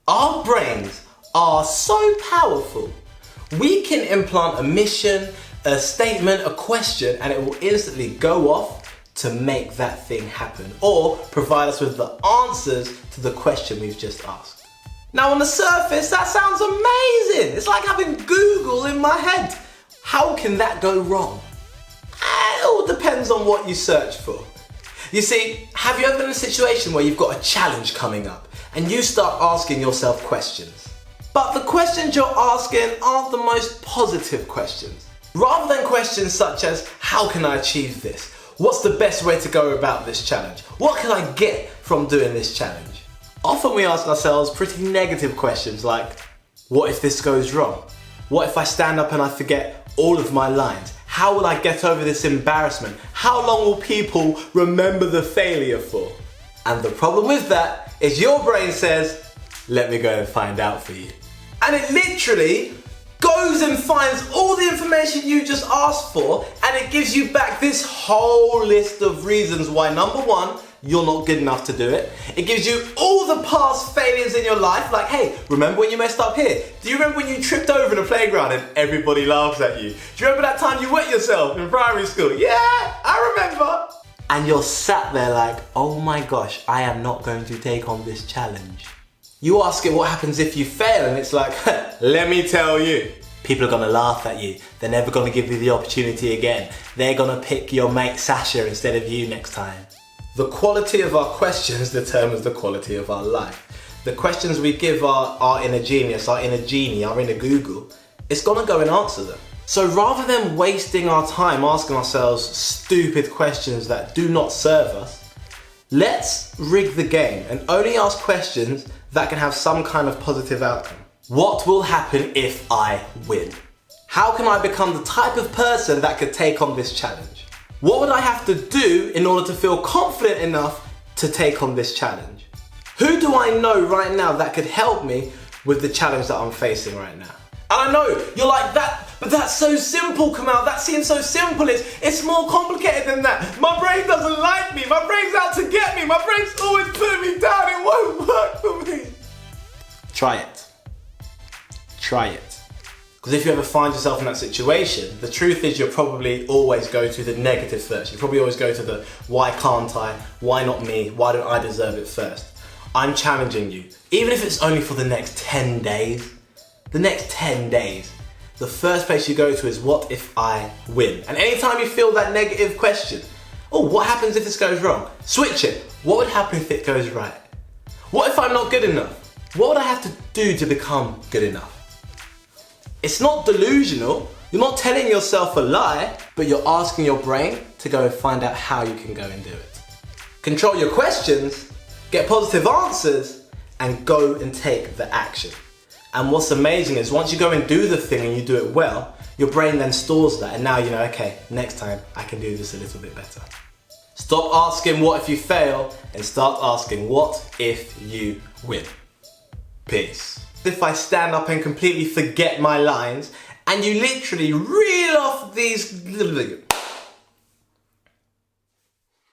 Our brains are so powerful. We can implant a mission, a statement, a question, and it will instantly go off to make that thing happen or provide us with the answers to the question we've just asked. Now on the surface, that sounds amazing. It's like having Google in my head. How can that go wrong? It all depends on what you search for. You see, have you ever been in a situation where you've got a challenge coming up and you start asking yourself questions? But the questions you're asking aren't the most positive questions. Rather than questions such as, how can I achieve this? What's the best way to go about this challenge? What can I get from doing this challenge? Often we ask ourselves pretty negative questions like, what if this goes wrong? What if I stand up and I forget all of my lines? How will I get over this embarrassment? How long will people remember the failure for? And the problem with that is your brain says, let me go and find out for you. And it literally goes and finds all the information you just asked for, and it gives you back this whole list of reasons why, number one, you're not good enough to do it. It gives you all the past failures in your life, like, hey, remember when you messed up here? Do you remember when you tripped over in the playground and everybody laughs at you? Do you remember that time you wet yourself in primary school? Yeah, I remember. And you're sat there like, oh my gosh, I am not going to take on this challenge. You ask it what happens if you fail, and it's like, let me tell you. People are gonna laugh at you. They're never gonna give you the opportunity again. They're gonna pick your mate Sasha instead of you next time. The quality of our questions determines the quality of our life. The questions we give our inner genius, our inner genie, our inner Google, it's gonna go and answer them. So rather than wasting our time asking ourselves stupid questions that do not serve us, let's rig the game and only ask questions that can have some kind of positive outcome. What will happen if I win? How can I become the type of person that could take on this challenge? What would I have to do in order to feel confident enough to take on this challenge? Who do I know right now that could help me with the challenge that I'm facing right now? And I know, you're like, but that's so simple, Kamal. That seems so simple. It's more complicated than that. My brain doesn't like me. My brain's out to get me. My brain's always putting me down. It won't work for me. Try it. Try it. Because if you ever find yourself in that situation, the truth is you'll probably always go to the negative first. You probably always go to the, why can't I? Why not me? Why don't I deserve it first? I'm challenging you. Even if it's only for the next 10 days, the first place you go to is, what if I win? And anytime you feel that negative question, oh, what happens if this goes wrong? Switch it. What would happen if it goes right? What if I'm not good enough? What would I have to do to become good enough? It's not delusional. You're not telling yourself a lie, but you're asking your brain to go and find out how you can go and do it. Control your questions, get positive answers, and go and take the action. And what's amazing is once you go and do the thing and you do it well, your brain then stores that, and now you know, okay, next time I can do this a little bit better. Stop asking what if you fail and start asking what if you win. Peace. If I stand up and completely forget my lines and you literally reel off these little